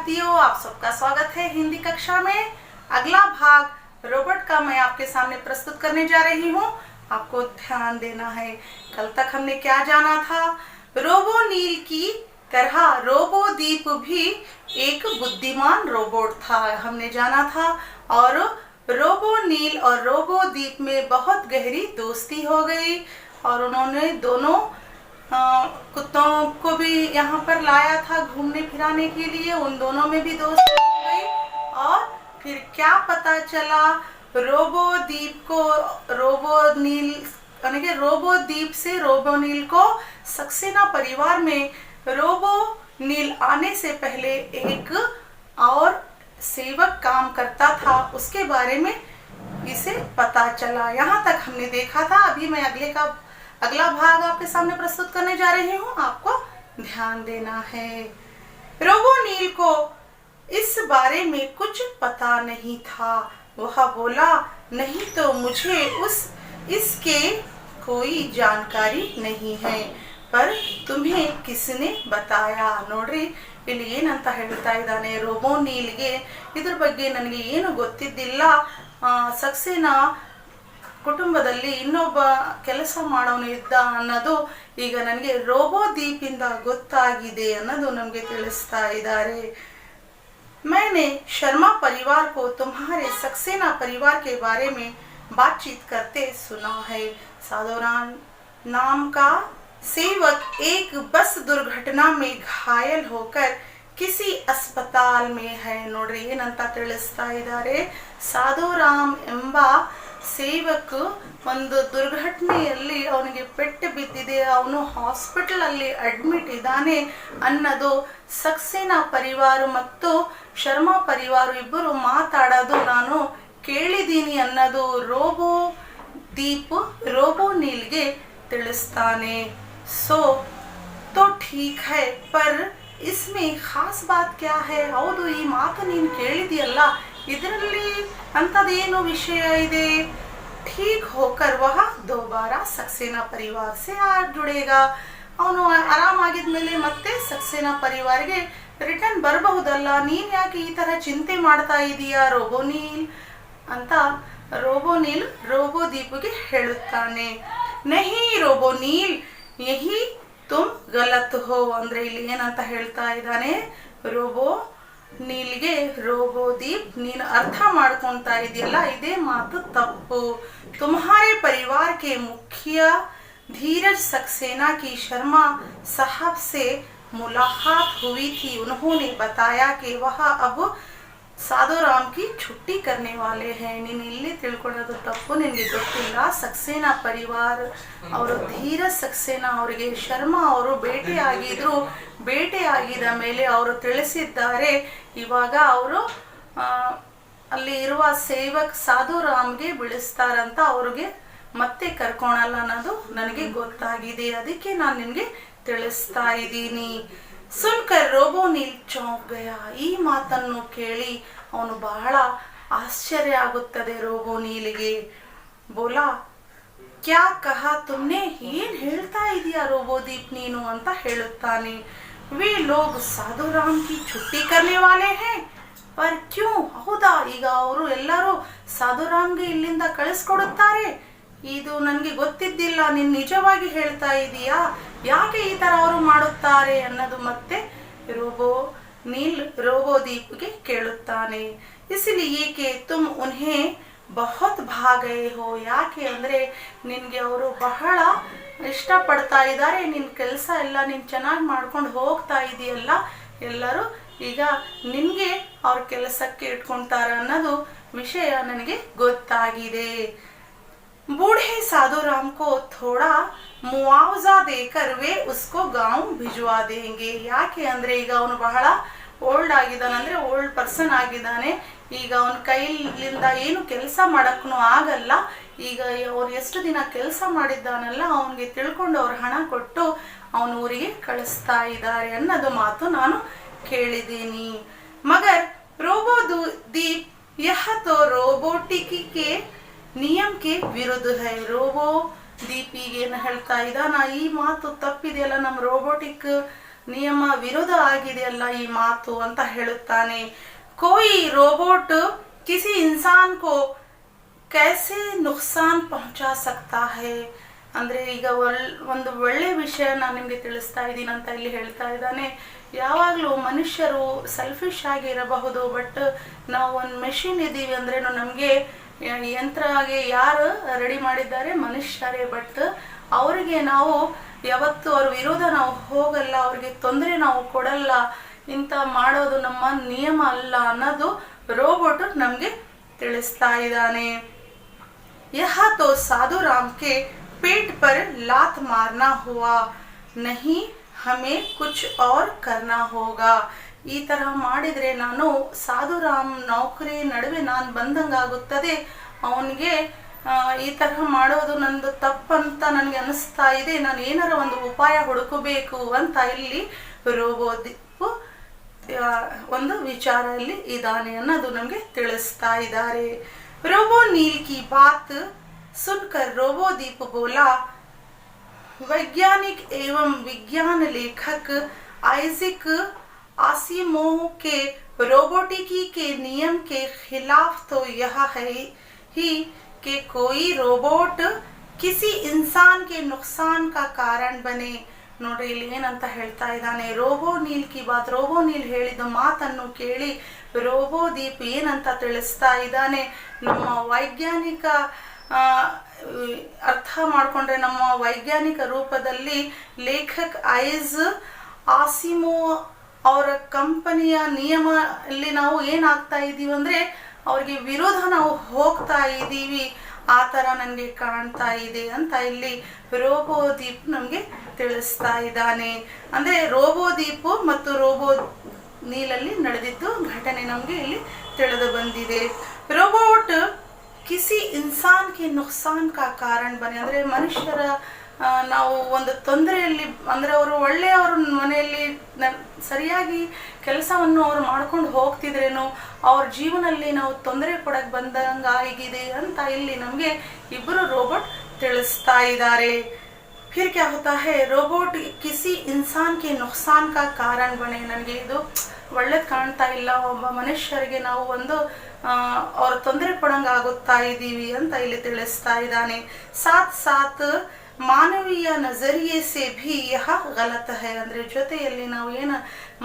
विद्यार्थियों, आप सबका स्वागत है हिंदी कक्षा में। अगला भाग रोबोट का मैं आपके सामने प्रस्तुत करने जा रही हूँ। आपको ध्यान देना है। कल तक हमने क्या जाना था? रोबोनील की तरह रोबोदीप भी एक बुद्धिमान रोबोट था, हमने जाना था। और रोबोनील और रोबोदीप में बहुत गहरी दोस्ती हो गई और उन्होंने दोनों कुत्तों को भी यहाँ पर लाया था घूमने फिराने के लिए। उन दोनों में भी दोस्ती हो गई और फिर क्या पता चला, रोबोदीप को रोबोनील यानी कि रोबोदीप से रोबोनील को सक्सेना परिवार में रोबोनील आने से पहले एक और सेवक काम करता था, उसके बारे में इसे पता चला। यहाँ तक हमने देखा था। अभी मैं अगला भाग आपके सामने प्रस्तुत करने जा रही हूँ। आपको ध्यान देना है। रोबोनील को इस बारे में कुछ पता नहीं था। वह बोला, नहीं तो मुझे इसके कोई जानकारी नहीं है, पर तुम्हें किसने बताया? ನೋಡ್ರಿ, ಇಲ್ಲಿ ಏನಂತ ಹೇಳ್ತಾ ಇದ್ದಾನೆ ರೋಬೋನೀಲ್ಗೆ, ಇದ್ರ ಬಗ್ಗೆ ನನಗೆ ಏನು ಗೊತ್ತಿದ್ದಿಲ್ಲ. ಸಕ್ಸೇನಾ ಕುಟುಂಬದಲ್ಲಿ ಇನ್ನೊಬ್ಬ ಕೆಲಸ ಮಾಡೋನು ಇದ್ದ ಅನ್ನೋದು ಈಗ ನನಗೆ ರೋಬೋದೀಪಿಂದ ಗೊತ್ತಾಗಿದೆ ಅನ್ನೋದು ನಮಗೆ ತಿಳಿಸ್ತಾ ಇದ್ದಾರೆ. मैंने शर्मा परिवार को तुम्हारे सक्सेना परिवार के बारे में बातचीत करते सुना है. साधोराम नाम का सेवक एक बस दुर्घटना में घायल होकर किसी अस्पताल में है. ನೋಡ್ರಿ ಏನಂತ ತಿಳಿಸ್ತಾ ಇದ್ದಾರೆ. ಸಾಧುರಾಮ್ ಎಂಬ ಸೇವಕ್ ಒಂದು ದುರ್ಘಟನೆಯಲ್ಲಿ ಅವನಿಗೆ ಪೆಟ್ಟು ಬಿದ್ದಿದೆ, ಅವನು ಹಾಸ್ಪಿಟಲ್ ಅಲ್ಲಿ ಅಡ್ಮಿಟ್ ಇದ್ದಾನೆ ಅನ್ನೋದು ಸಕ್ಸೇನಾ ಪರಿವಾರ ಮತ್ತು ಶರ್ಮಾ ಪರಿವಾರ ಇಬ್ಬರು ಮಾತಾಡೋದು ನಾನು ಕೇಳಿದ್ದೀನಿ ಅನ್ನೋದು रोबोदीप रोबोनीಲ್ಗೆ ತಿಳಿಸ್ತಾನೆ. सो तो ठीक है, पर इसमें खास बात क्या है? ಹೌದು, ಈ ಮಾತು ನೀನು ಕೇಳಿದೆಯಲ್ಲ, ಇದರಲ್ಲಿ ಅಂಥದ್ದೇನು ವಿಷಯ ಇದೆ? ठीक होकर वह दोबारा सक्सेना परिवार से आ जुड़ेगा. ಅವನು ಆರಾಮಾಗಿದ್ಮೇಲೆ ಮತ್ತೆ ಸಕ್ಸೇನಾ ಪರಿವಾರಗೆ ರಿಟರ್ನ್ ಬರಬಹುದಲ್ಲ. ನೀನ್ ಯಾಕೆ ಈ ತರ ಚಿಂತೆ ಮಾಡ್ತಾ ಇದೀಯಾ ರೋಬೋನೀಲ್ ಅಂತ ರೋಬೋನೀಲ್ रोबोदीपಗೆ ಹೇಳುತ್ತಾನೆ. नहीं रोबोनील, यही तुम गलत हो ಅಂದ್ರೆ ಇಲ್ಲಿ ಏನಂತ ಹೇಳ್ತಾ ಇದ್ದಾನೆ रोबोनीಲ್ಗೆ, रोबोदीप ನೀನು ಅರ್ಥ ಮಾಡ್ಕೊಂತಾ ಇದೆಯಲ್ಲ, ಇದೇ ಮಾತು ತಪ್ಪು. तुम्हारे परिवार के मुखिया धीरज सक्सेना की शर्मा साहब से मुलाकात हुई थी. उन्होंने बताया कि वह अब साधुराम की छुट्टी करने वाले हैं. ನೀನು ಇಲ್ಲಿ ತಿಳ್ಕೊಳ್ಳೋದು ತಪ್ಪು, ನಿನಗೆ ಗೊತ್ತಿಲ್ಲ. ಸಕ್ಸೇನಾ ಪರಿವಾರ ಅವರು ಧೀರಜ್ ಸಕ್ಸೇನಾ ಅವರಿಗೆ ಶರ್ಮಾ ಅವರು ಭೇಟಿಯಾಗಿದ ಮೇಲೆ ಅವರು ತಿಳಿಸಿದ್ದಾರೆ, ಇವಾಗ ಅವರು ಅಲ್ಲಿ ಇರುವ ಸೇವಕ್ ಸಾಧುರಾಮ್ಗೆ ಬಿಡಿಸ್ತಾರಂತ, ಅವ್ರಿಗೆ ಮತ್ತೆ ಕರ್ಕೊಳಲ್ಲ ಅನ್ನೋದು ನನಗೆ ಗೊತ್ತಾಗಿದೆ, ಅದಕ್ಕೆ ನಾನು ನಿನಗೆ ತಿಳಿಸ್ತಾ ಇದ್ದೀನಿ. ಸುನ್ಕರ್ ರೋಬೋನೀಲ್ ಚೌಂಕ್ ಗಯ. ಈ ಮಾತನ್ನು ಕೇಳಿ ಅವನು ಬಹಳ ಆಶ್ಚರ್ಯ ಆಗುತ್ತದೆ ರೋಬೋನೀಲ್ಗೆ. ಬೋಲಾ, ಕ್ಯಾ ಕಹಾ ತುಮ್ನೆ? ಏನ್ ಹೇಳ್ತಾ ಇದೀಯಾ रोबोदीप ನೀನು ಅಂತ ಹೇಳುತ್ತಾನೆ. वे लोग साधुराम की छुट्टी करने वाले हैं, पर क्यों? ಹೌದಾ, ಈಗ ಅವರು ಎಲ್ಲರೂ ಸಾಧುರಾಮ್ಗೆ ಇಲ್ಲಿಂದ ಕಳಿಸ್ಕೊಡುತ್ತಾರೆ? ಇದು ನನಗೆ ಗೊತ್ತಿದ್ದಿಲ್ಲ. ನೀನು ನಿಜವಾಗಿ ಹೇಳ್ತಾ ಇದೀಯಾ? ಯಾಕೆ ಈ ತರ ಅವರು ಮಾಡುತ್ತಾರೆ ಅನ್ನೋದು ಮತ್ತೆ रोबोनील रोबोदीपಗೆ ಕೇಳುತ್ತಾನೆ. इसलिए कि तुम उन्हें बहुत भा गए हो. ಯಾಕೆ ಅಂದ್ರೆ ನಿನ್ಗೆ ಅವರು ಬಹಳ ಇಷ್ಟಪಡ್ತಾ ಇದ್ದಾರೆ, ನಿನ್ ಕೆಲಸ ಎಲ್ಲ ನೀನ್ ಚೆನ್ನಾಗಿ ಮಾಡ್ಕೊಂಡು ಹೋಗ್ತಾ ಇದೆಯಲ್ಲ, ಎಲ್ಲರೂ ಈಗ ನಿನ್ಗೆ ಅವ್ರ ಕೆಲಸಕ್ಕೆ ಇಟ್ಕೊಂತಾರ ಅನ್ನೋದು ವಿಷಯ ನನಗೆ ಗೊತ್ತಾಗಿದೆ. बूढ़े साधुराम को थोड़ा मुआवजा देकर वे उसको गांव भिजवा देंगे. ಯಾಕೆ ಅಂದ್ರೆ ಈಗ ಅವನು ಬಹಳ ಓಲ್ಡ್ ಆಗಿದ್ದಾನೆ, ಅಂದ್ರೆ ಓಲ್ಡ್ ಪರ್ಸನ್ ಆಗಿದ್ದಾನೆ. ಈಗ ಅವನ ಕೈಲಿಂದ ಏನು ಕೆಲಸ ಮಾಡಕ್ಕೂ ಆಗಲ್ಲ. ಈಗ ಅವ್ರು ಎಷ್ಟು ದಿನ ಕೆಲಸ ಮಾಡಿದ್ದಾನಲ್ಲ, ಅವನಿಗೆ ತಿಳ್ಕೊಂಡು ಅವ್ರು ಹಣ ಕೊಟ್ಟು ಅವನ ಊರಿಗೆ ಕಳಿಸ್ತಾ ಇದ್ದಾರೆ ಅನ್ನೋದು ಮಾತು ನಾನು ಕೇಳಿದ್ದೀನಿ. मगर रोबोदीप यह तो रोबोटिकी के नियम के विरुद्ध है. रोबोदीप ಏನು ಹೇಳ್ತಾ ಇದ್ದಾನ, ಈ ಮಾತು ತಪ್ಪಿದೆಯಲ್ಲ, ನಮ್ಮ ರೋಬೋಟಿಕ್ ನಿಯಮ ವಿರುದ್ಧ ಆಗಿದೆಯಲ್ಲ ಈ ಮಾತು ಅಂತ ಹೇಳುತ್ತಾನೆ. कोई रोबोट किसी इंसान को कैसे नुकसान पहुंचा सकता है ಅಂದರೆ ಈಗ ಒಂದು ಒಳ್ಳೆ ವಿಷಯ ನಾನು ನಿಮಗೆ ತಿಳಿಸ್ತಾ ಇದ್ದೀನಿ ಅಂತ ಇಲ್ಲಿ ಹೇಳ್ತಾ ಇದ್ದಾನೆ. ಯಾವಾಗಲೂ ಮನುಷ್ಯರು ಸೆಲ್ಫಿಶ್ ಆಗಿ ಇರಬಹುದು, ಬಟ್ ನಾವು ಒಂದು ಮೆಷಿನ್ ಇದ್ದೀವಿ ಅಂದ್ರೆ ನಮಗೆ ಯಂತ್ರ ಆಗಿ ಯಾರು ರೆಡಿ ಮಾಡಿದ್ದಾರೆ? ಮನುಷ್ಯರೇ. ಬಟ್ ಅವರಿಗೆ ನಾವು ಯಾವತ್ತು ಅವ್ರ ವಿರೋಧ ನಾವು ಹೋಗಲ್ಲ, ಅವ್ರಿಗೆ ತೊಂದರೆ ನಾವು ಕೊಡಲ್ಲ, ಇಂಥ ಮಾಡೋದು ನಮ್ಮ ನಿಯಮ ಅಲ್ಲ ಅನ್ನೋದು ರೋಬೋಟ್ ನಮಗೆ ತಿಳಿಸ್ತಾ ಇದ್ದಾನೆ. यह तो साधु राम के पेट पर लात मारना हुआ, नहीं हमें कुछ और करना होगा. ಈ ತರಹ ಮಾಡಿದರೆ ನಾನು ಸಾಧುರಾಮ್ ನೌಕರಿ ನಡುವೆ ನಾನು ಬಂದಂಗಾಗುತ್ತದೆ, ಅವನಿಗೆ ಈ ತರಹ ಮಾಡೋದು ನಂದು ತಪ್ಪಂತ ನನಗೆ ಅನಿಸ್ತಾ ಇದೆ, ನಾನು ಏನಾರ ಒಂದು ಉಪಾಯ ಹುಡುಕಬೇಕು ಅಂತ ಇಲ್ಲಿ ರೋಬೋದೀಪ್ ಒಂದು ವಿಚಾರ ಇಲ್ಲಿ ಇದ್ದಾನೆ ಅನ್ನೋದು ನಮಗೆ ತಿಳಿಸ್ತಾ ಇದ್ದಾರೆ. रोबो नील की बात सुनकर रोबोदीप बोला, वैज्ञानिक एवं विज्ञान लेखक आइजैक आसिमोव के रोबोटिकी के नियम के खिलाफ तो यह है ही कि कोई रोबोट किसी इंसान के नुकसान का कारण बने. ನೋಡ್ರಿ ಇಲ್ಲಿ ಏನಂತ ಹೇಳ್ತಾ ಇದ್ದಾನೆ, ರೋಬೋ ನೀಲ್ ಕಿ ಬಾತ್, ರೋಬೋ ನೀಲ್ ಹೇಳಿದ ಮಾತನ್ನು ಕೇಳಿ ರೋಬೋದೀಪ್ ಏನಂತ ತಿಳಿಸ್ತಾ ಇದ್ದಾನೆ. ನಮ್ಮ ವೈಜ್ಞಾನಿಕ ಅರ್ಥ ಮಾಡಿಕೊಂಡ್ರೆ ನಮ್ಮ ವೈಜ್ಞಾನಿಕ ರೂಪದಲ್ಲಿ ಲೇಖಕ್ ಐಸ್ ಆಸಿಮೋ ಅವರ ಕಂಪನಿಯ ನಿಯಮ ಅಲ್ಲಿ ನಾವು ಏನಾಗ್ತಾ ಇದ್ದೀವಿ ಅಂದ್ರೆ ಅವ್ರಿಗೆ ವಿರೋಧ ನಾವು ಹೋಗ್ತಾ ಇದ್ದೀವಿ, ಆ ಥರ ನನಗೆ ಕಾಣ್ತಾ ಇದೆ ಅಂತ ಇಲ್ಲಿ ರೋಬೋದೀಪ್ ನಮಗೆ ತಿಳಿಸ್ತಾ ಇದ್ದಾನೆ. ಅಂದರೆ ರೋಬೋದೀಪ್ ಮತ್ತು ರೋಬೋ ನೀಲಲ್ಲಿ ನಡೆದಿದ್ದು ಘಟನೆ ನಮಗೆ ಇಲ್ಲಿ ತಿಳಿದು ಬಂದಿದೆ. ರೋಬೋಟ್ ಕಿಸಿ ಇನ್ಸಾನ್ ಕೆ ನುಕ್ಸಾನ್ ಕಾ ಕಾರಣ ಬನೆ, ಅಂದರೆ ಮನುಷ್ಯರ ನಾವು ಒಂದು ತೊಂದರೆಯಲ್ಲಿ ಅಂದರೆ ಅವರು ಒಳ್ಳೆಯವರು ಮನೆಯಲ್ಲಿ ಸರಿಯಾಗಿ ಕೆಲಸವನ್ನು ಅವರು ಮಾಡ್ಕೊಂಡು ಹೋಗ್ತಿದ್ರೇನು ಅವ್ರ ಜೀವನದಲ್ಲಿ ನಾವು ತೊಂದರೆ ಕೊಡಕ್ಕೆ ಬಂದಂಗೆ ಆಗಿದೆ ಅಂತ ಇಲ್ಲಿ ನಮಗೆ ಇಬ್ಬರು ರೋಬೋಟ್ ತಿಳಿಸ್ತಾ ಇದ್ದಾರೆ. फिर क्या होता है, रोबोट किसी इंसान के नुकसान का कारण बने. ನನಗೆ ಇದು ಒಳ್ಳೇದು ಕಾಣ್ತಾ ಇಲ್ಲ, ಒಬ್ಬ ಮನುಷ್ಯರಿಗೆ ನಾವು ಒಂದು ಅವ್ರ ತೊಂದರೆ ಕೊಡಂಗೆ ಆಗುತ್ತಾ ಇದ್ದೀವಿ ಅಂತ ಇಲ್ಲಿ ತಿಳಿಸ್ತಾ ಇದ್ದಾನೆ. ಸಾಥ್ ಸಾಥ್ ಮಾನವೀಯ ನಜರಿಯೆ ಸೆ ಭಿ ಯಹ ಗಲತ ಹೈ, ಅಂದರೆ ಜೊತೆಯಲ್ಲಿ ನಾವು ಏನು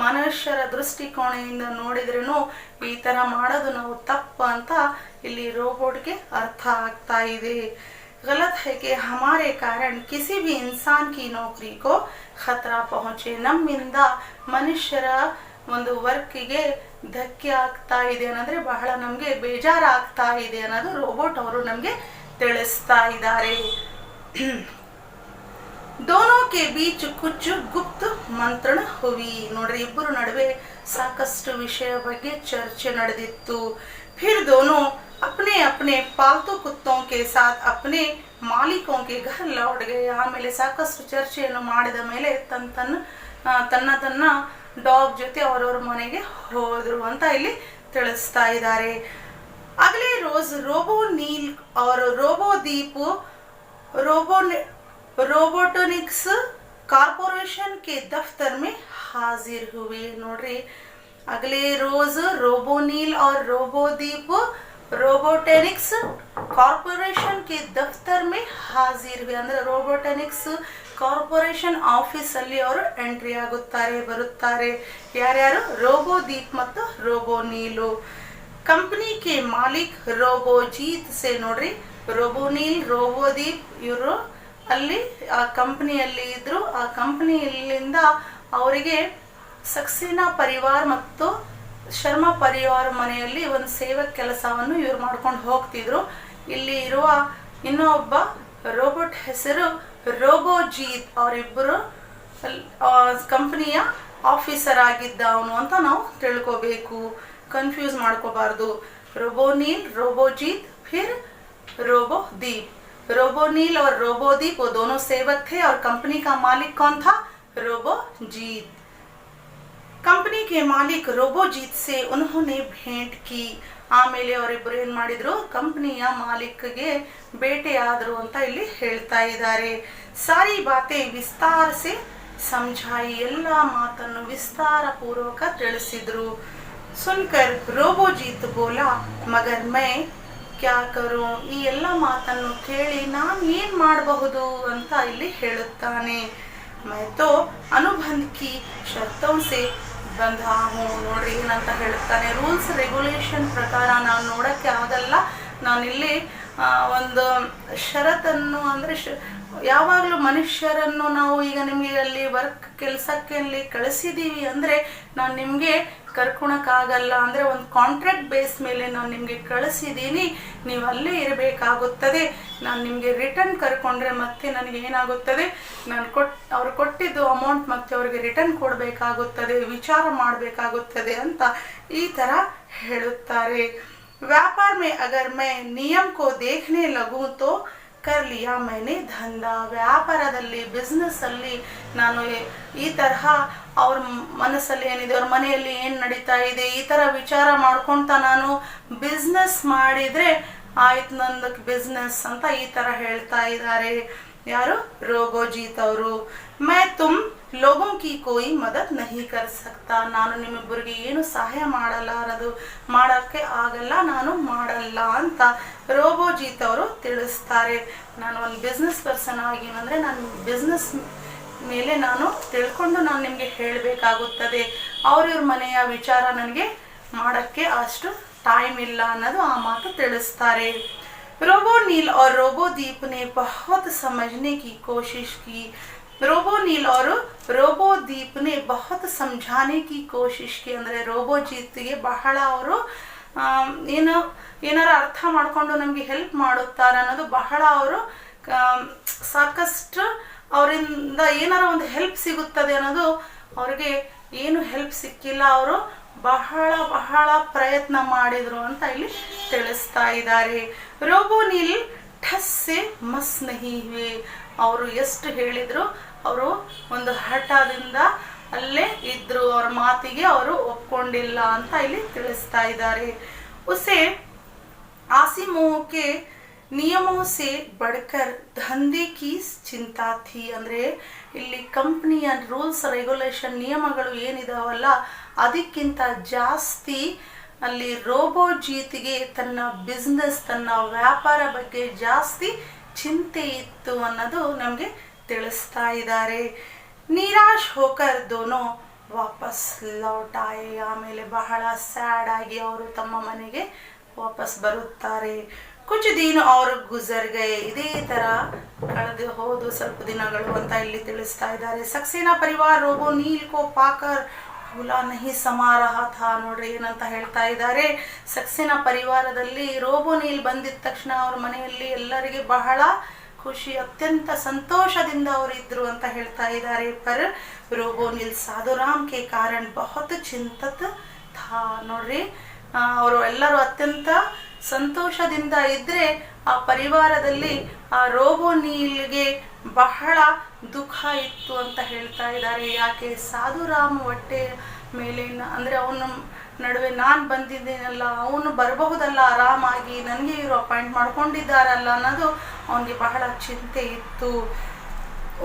ಮನುಷ್ಯರ ದೃಷ್ಟಿಕೋಣೆಯಿಂದ ನೋಡಿದ್ರೂ ಈ ಥರ ಮಾಡೋದು ನಾವು ತಪ್ಪು ಅಂತ ಇಲ್ಲಿ ರೋಬೋಟ್ಗೆ ಅರ್ಥ ಆಗ್ತಾ ಇದೆ. गलत है कि हमारे कारण किसी भी इंसान की नौकरी को खतरा पहुंचे. ನಮ್ಮಿಂದ ಮನುಷ್ಯರ ಒಂದು ವರ್ಕಿಗೆ ಧಕ್ಕೆ ಆಗ್ತಾ ಇದೆ ಅನ್ನೋದ್ರೆ ಬಹಳ ನಮಗೆ ಬೇಜಾರಾಗ್ತಾ ಇದೆ ಅನ್ನೋದು ರೋಬೋಟ್ ಅವರು ನಮಗೆ ತಿಳಿಸ್ತಾ ಇದ್ದಾರೆ. दोनों के बीच कुछ गुप्त मंत्रण हुई. ನೋಡ್ರಿ ಇಬ್ಬರು ನಡುವೆ ಸಾಕಷ್ಟು ವಿಷಯ ಬಗ್ಗೆ ಚರ್ಚೆ ನಡೆದಿತ್ತು. फिर दोनों अपने अपने पालतू कुत्तों के साथ अपने मालिकों के घर लौट गए. ಆಮೇಲೆ ಸಾಕಷ್ಟು ಚರ್ಚೆಯನ್ನು ಮಾಡಿದ ಮೇಲೆ ತನ್ನ ಡಾಗ್ ಜೊತೆ ಅವರವ್ರ ಮನೆಗೆ ಹೋದ್ರು ಅಂತ ಇಲ್ಲಿ ತಿಳಿಸ್ತಾ ಇದ್ದಾರೆ. अगले रोज रोबो नील और रोबोदीप रोबोटोनिक्स कॉर्पोरेशन के दफ्तर में हाजिर हुए. ನೋಡ್ರಿ अगले रोज रोबो नील और रोबोदीप रोबोटेनिक्स कॉर्पोरेशन के दफ्तर में हाजिर हुए. ಅಂದ್ರೆ ರೋಬೋಟೆನಿಕ್ಸ್ ಕಾರ್ಪೊರೇಷನ್ ಆಫೀಸ್ ಅಲ್ಲಿ ಅವರು ಎಂಟ್ರಿ ಆಗುತ್ತಾರೆ, ಬರುತ್ತಾರೆ. ಯಾರ್ಯಾರು? ರೋಬೋದೀಪ್ ಮತ್ತು robo Neelu. Company K Malik ರೋಬೋಜೀತ್ ಸೆ, ನೋಡ್ರಿ ರೋಬೋ ನೀಲ್ ರೋಬೋದೀಪ್ ಇವರು ಅಲ್ಲಿ ಆ ಕಂಪನಿಯಲ್ಲಿ ಇದ್ರು. ಆ ಕಂಪನಿಯಿಂದ ಅವರಿಗೆ ಸಕ್ಸೇನಾ ಪರಿವಾರ ಮತ್ತು ಶರ್ಮಾ ಪರಿವಾರ ಮನೆಯಲ್ಲಿ ಒಂದು ಸೇವಕ ಕೆಲಸವನ್ನು ಇವ್ರು ಮಾಡ್ಕೊಂಡು ಹೋಗ್ತಿದ್ರು. ಇಲ್ಲಿ ಇರುವ ಇನ್ನೊಬ್ಬ ರೋಬೋಟ್ ಹೆಸರು ರೋಬೋಜೀತ್, ಅವರಿಬ್ಬರು ಕಂಪನಿಯ ಆಫೀಸರ್ ಆಗಿದ್ದ ಅವನು ಅಂತ ನಾವು ತಿಳ್ಕೋಬೇಕು, ಕನ್ಫ್ಯೂಸ್ ಮಾಡ್ಕೋಬಾರ್ದು. रोबोनील रोबोजीत फिर रोबोदीप. रोबोनील और रोबोदीप वो दोनों सेवक थे और कंपनी का मालिक कौन था? रोबोजीत. कंपनी के मालिक रोबोजीत से उन्होंने भेंट की. ಆಮೇಲೆ ಅವರಿಬ್ಬರು ಏನು ಮಾಡಿದ್ರು? ಕಂಪನಿಯ ಮಾಲೀಕಗೆ ಭೇಟಿಯಾದರು ಅಂತ ಇಲ್ಲಿ ಹೇಳ್ತಾ ಇದ್ದಾರೆ. ಸಾರಿ ಬಾತೆ ವಿಸ್ತಾರ ಸೆ समझाई ಎಲ್ಲ ಮಾತನ್ನು ವಿಸ್ತಾರ ಪೂರ್ವಕ ತಿಳಿಸಿದ್ರು. सुनकर रोबोजीत बोला मगर मैं क्या करूं, ಈ ಎಲ್ಲ ಮಾತನ್ನು ಕೇಳಿ ನಾನು ಏನು ಮಾಡಬಹುದು ಅಂತ ಇಲ್ಲಿ ಹೇಳುತ್ತಾನೆ. मैं तो अनुबंध की शर्तों से बंधा हूँ. ನೋಡ್ರಿ ಏನಂತ ಹೇಳುತ್ತಾನೆ, ರೂಲ್ಸ್ ರೆಗ್ಯುಲೇಷನ್ ಪ್ರಕಾರ ನಾವು ನೋಡಕ್ಕೆ ಆಗಲ್ಲ. ನಾನಿಲ್ಲಿ ಒಂದು ಷರತ್ತನ್ನು ಅಂದರೆ ಯಾವಾಗಲೂ ಮನುಷ್ಯರನ್ನು ನಾವು ಈಗ ನಿಮಗೆ ಅಲ್ಲಿ ವರ್ಕ್ ಕೆಲಸಕ್ಕೆ ಅಲ್ಲಿ ಕಳಿಸಿದ್ದೀವಿ ಅಂದರೆ ನಾನು ನಿಮಗೆ ಕರ್ಕೊಳಕ್ಕಾಗಲ್ಲ. ಅಂದರೆ ಒಂದು ಕಾಂಟ್ರಾಕ್ಟ್ ಬೇಸ್ ಮೇಲೆ ನಾನು ನಿಮಗೆ ಕಳಿಸಿದ್ದೀನಿ, ನೀವು ಅಲ್ಲೇ ಇರಬೇಕಾಗುತ್ತದೆ. ನಾನು ನಿಮಗೆ ರಿಟರ್ನ್ ಕರ್ಕೊಂಡ್ರೆ ಮತ್ತೆ ನನಗೆ ಏನಾಗುತ್ತದೆ, ಅವ್ರು ಕೊಟ್ಟಿದ್ದು ಅಮೌಂಟ್ ಮತ್ತೆ ಅವ್ರಿಗೆ ರಿಟರ್ನ್ ಕೊಡಬೇಕಾಗುತ್ತದೆ, ವಿಚಾರ ಮಾಡಬೇಕಾಗುತ್ತದೆ ಅಂತ ಈ ಥರ ಹೇಳುತ್ತಾರೆ. व्यापार में अगर मैं नियम को देखने लगूं तो कर लिया मैंने धंधा. ವ್ಯಾಪಾರದಲ್ಲಿ ಬಿಸ್ನೆಸ್ ಅಲ್ಲಿ ನಾನು ಈ ತರಹ ಅವ್ರ ಮನಸ್ಸಲ್ಲಿ ಏನಿದೆ, ಅವ್ರ ಮನೆಯಲ್ಲಿ ಏನು ನಡೀತಾ ಇದೆ, ಈ ಥರ ವಿಚಾರ ಮಾಡ್ಕೊತ ನಾನು ಬಿಸ್ನೆಸ್ ಮಾಡಿದರೆ ಆಯ್ತು ನಂದಕ್ಕೆ ಬಿಸ್ನೆಸ್ ಅಂತ ಈ ಥರ ಹೇಳ್ತಾ ಇದ್ದಾರೆ. ಯಾರು? ರೋಬೋಜೀತ್ ಅವರು. मैं तुम लोगों की कोई मदद नहीं कर सकता. ನಾನು ನಿಮ್ಮಿಬ್ಬರಿಗೆ ಏನು ಸಹಾಯ ಮಾಡೋಕ್ಕೆ ಆಗಲ್ಲ, ನಾನು ಮಾಡಲ್ಲ ಅಂತ ರೋಬೋಜೀತ್ ಅವರು ತಿಳಿಸ್ತಾರೆ. ನಾನು ಒಂದು ಬಿಸ್ನೆಸ್ ಪರ್ಸನ್ ಆಗಿನಂದರೆ ನಾನು ಬಿಸ್ನೆಸ್ ಮೇಲೆ ನಾನು ತಿಳ್ಕೊಂಡು ನಾನು ನಿಮಗೆ ಹೇಳಬೇಕಾಗುತ್ತದೆ. ಅವ್ರ ಮನೆಯ ವಿಚಾರ ನನಗೆ ಮಾಡೋಕ್ಕೆ ಅಷ್ಟು ಟೈಮ್ ಇಲ್ಲ ಅನ್ನೋದು ಆ ಮಾತು ತಿಳಿಸ್ತಾರೆ. रोबोनील और रोबोदीप ने बहुत समझने की कोशिश की. रोबोनील और रोबोदीप ने बहुत समझाने की कोशिश की. ಅಂದರೆ ರೋಬೋಜೀತ್ಗೆ ಬಹಳ ಅವರು ಏನಾರು ಅರ್ಥ ಮಾಡಿಕೊಂಡು ನಮಗೆ ಹೆಲ್ಪ್ ಮಾಡುತ್ತಾರೆ ಅನ್ನೋದು ಬಹಳ ಅವರು ಸಾಕಷ್ಟು ಅವರಿಂದ ಏನಾರ ಒಂದು ಹೆಲ್ಪ್ ಸಿಗುತ್ತದೆ ಅನ್ನೋದು ಅವ್ರಿಗೆ ಏನು ಹೆಲ್ಪ್ ಸಿಕ್ಕಿಲ್ಲ. ಅವರು ಬಹಳ ಪ್ರಯತ್ನ ಮಾಡಿದ್ರು ಅಂತ ಇಲ್ಲಿ ತಿಳಿಸ್ತಾ ಇದ್ದಾರೆ. ರೋಬೋನಿಲ್ ಠಸ್ ಸೆ ಮಸ್ ನಹಿ ಹುವೆ. ಅವರು ಎಷ್ಟು ಹೇಳಿದ್ರು ಅವರು ಒಂದು ಹಠದಿಂದ ಅಲ್ಲೇ ಇದ್ರು, ಅವ್ರ ಮಾತಿಗೆ ಅವರು ಒಪ್ಕೊಂಡಿಲ್ಲ ಅಂತ ಇಲ್ಲಿ ತಿಳಿಸ್ತಾ ಇದ್ದಾರೆ. ಉಸೆ ಆಸಿಮೋಕೆ ನಿಯಮೋ ಸೆ ಬಡ್ಕರ್ ದಂಧೆ ಕಿ ಚಿಂತಾ ಥಿ. ಅಂದರೆ ಇಲ್ಲಿ ಕಂಪ್ನಿಯ ರೂಲ್ಸ್ ರೆಗ್ಯುಲೇಷನ್ ನಿಯಮಗಳು ಏನಿದಾವಲ್ಲ ಅದಕ್ಕಿಂತ ಜಾಸ್ತಿ ಅಲ್ಲಿ ರೋಬೋಜೀತ್ಗೆ ತನ್ನ ಬಿಸ್ನೆಸ್ ತನ್ನ ವ್ಯಾಪಾರ ಬಗ್ಗೆ ಜಾಸ್ತಿ ಚಿಂತೆ ಇತ್ತು ಅನ್ನೋದು ನಮಗೆ ತಿಳಿಸ್ತಾ ಇದ್ದಾರೆ. ನಿರಾಶ್ ಹೋಕರ್ ದೋನೋ ವಾಪಸ್ ಲೌಟ್ ಆಯೆ. ಆಮೇಲೆ ಬಹಳ ಸ್ಯಾಡ್ ಆಗಿ ಅವರು ತಮ್ಮ ಮನೆಗೆ ವಾಪಸ್ ಬರುತ್ತಾರೆ. ಕುछ दिन और गुजर गए. ಇದೇ ತರ ಕಳೆದು ಹೋದು ಸ್ವಲ್ಪ ದಿನಗಳು ಅಂತ ಇಲ್ಲಿ ತಿಳಿಸ್ತಾ ಇದ್ದಾರೆ. सक्सेना परिवार रोबोनील को पाकर फूला नहीं समा रहा था. ನೋಡ್ರಿ ಏನಂತ ಹೇಳ್ತಾ ಇದ್ದಾರೆ. सक्सेना ಪರಿವಾರದಲ್ಲಿ ರೋಬೋನೀಲ್ ಬಂದಿದ ತಕ್ಷಣ ಅವ್ರ ಮನೆಯಲ್ಲಿ ಎಲ್ಲರಿಗೆ ಬಹಳ ಖುಷಿ, ಅತ್ಯಂತ ಸಂತೋಷದಿಂದ ಅವರು ಇದ್ರು ಅಂತ ಹೇಳ್ತಾ ಇದ್ದಾರೆ. पर रोबोनील साधुराम के कारण बहुत चिंतित था. ನೋಡ್ರಿ ಅವರು ಎಲ್ಲರೂ ಅತ್ಯಂತ ಸಂತೋಷದಿಂದ ಇದ್ರೆ ಆ ಪರಿವಾರದಲ್ಲಿ ಆ ರೋಬೋನೀಲ್ಗೆ ಬಹಳ ದುಃಖ ಇತ್ತು ಅಂತ ಹೇಳ್ತಾ ಇದ್ದಾರೆ. ಯಾಕೆ? ಸಾಧುರಾಮ್ ಹೊಟ್ಟೆ ಮೇಲೆ ಅಂದರೆ ಅವನ ನಡುವೆ ನಾನು ಬಂದಿದ್ದೇನಲ್ಲ, ಅವನು ಬರಬಹುದಲ್ಲ ಆರಾಮಾಗಿ, ನನಗೆ ಇವರು ಅಪಾಯಿಂಟ್ ಮಾಡ್ಕೊಂಡಿದ್ದಾರಲ್ಲ ಅನ್ನೋದು ಅವನಿಗೆ ಬಹಳ ಚಿಂತೆ ಇತ್ತು.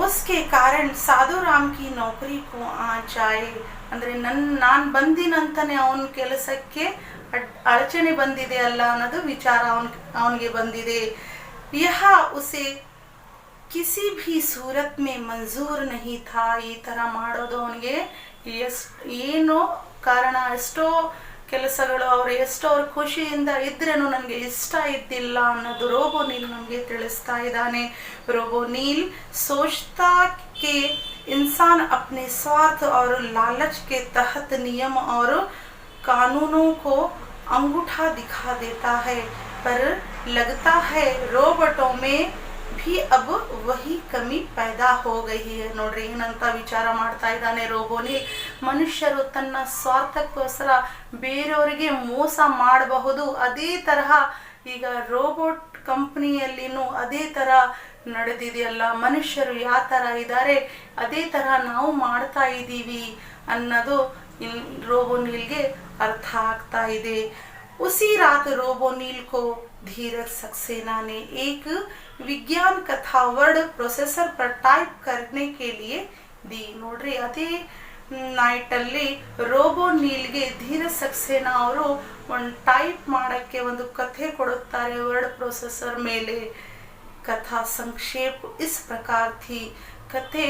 ಉಸ್ಕೆ ಕಾರಣ ಸಾಧುರಾಮ್ ಕಿ ನೌಕರಿ ಕೋ ಆ ಜಾಯೆ. ಅಂದರೆ ನಾನು ಬಂದಿನಂತಾನೆ ಅವನ ಕೆಲಸಕ್ಕೆ ಅಡಚಣೆ ಬಂದಿದೆ ಅಲ್ಲ ಅನ್ನೋದು ವಿಚಾರ ಅವನಿಗೆ ಬಂದಿದೆ. ಯಹ ಉಸೆ ಕಿಸಿ ಭಿ ಸೂರತ್ ಮೇ ಮಂಜೂರ್ ನಹಿ ಥಾ. ಈ ಥರ ಮಾಡೋದು ಅವನಿಗೆ ಏನು ಕಾರಣ, ಎಷ್ಟೋ ಕೆಲಸಗಳು ಅವರು ಎಷ್ಟೋ ಅವ್ರ ಖುಷಿಯಿಂದ ಇದ್ರೇನು ನನಗೆ ಇಷ್ಟ ಇದ್ದಿಲ್ಲ ಅನ್ನೋದು ರೋಬೋನೀಲ್ ನಮಗೆ ತಿಳಿಸ್ತಾ ಇದ್ದಾನೆ. ರೋಬೋನೀಲ್ सोचता कि इंसान अपने स्वार्थ और लालच के तहत नियम और कानूनों को अंगूठा दिखा देता है, पर लगता है रोबोटों में भी अब वही कमी पैदा हो गई है. ನೋಡ್ರಿ ಏನಂತ ವಿಚಾರ ಮಾಡ್ತಾ ಇದ್ದಾನೆ ರೋಬೋನೀಲ್. ಮನುಷ್ಯರು ತನ್ನ ಸ್ವಾರ್ಥಕ್ಕೋಸ್ಕರ ಬೇರೆಯವರಿಗೆ ಮೋಸ ಮಾಡಬಹುದು, ಅದೇ ತರಹ ಈಗ ರೋಬೋಟ್ ಕಂಪ್ನಿಯಲ್ಲಿನೂ ಅದೇ ತರ ನಡೆದಿದೆಯಲ್ಲ. ಮನುಷ್ಯರು ಯಾವ ತರ ಇದ್ದಾರೆ ಅದೇ ತರ ನಾವು ಮಾಡ್ತಾ ಇದ್ದೀವಿ ಅನ್ನೋದು रोबोनील अर्थ ಆಗ್ತಾ ಇದೆ. उसी रात रोबोनील को धीरज सक्सेना ने एक विज्ञान कथा वर्ड प्रोसेसर पर टाइप करने के लिए दी ನೋಡ್ರಿ ಅದೇ ನೈಟ್ ಅಲ್ಲಿ ರೋಬೋ ನೀಲ್ಗೆ ಧೀರಜ್ ಸಕ್ಸೇನಾ ಅವರು ಒಂದು ಟೈಪ್ ಮಾಡಕ್ಕೆ ಒಂದು ಕಥೆ ಕೊಡುತ್ತಾರೆ ವರ್ಡ್ ಪ್ರೊಸೆಸರ್ ಮೇಲೆ. ಕಥಾ ಸಂಕ್ಷೇಪ ಇಸ್ ಪ್ರಕಾರ ಥಿ, ಕಥೆ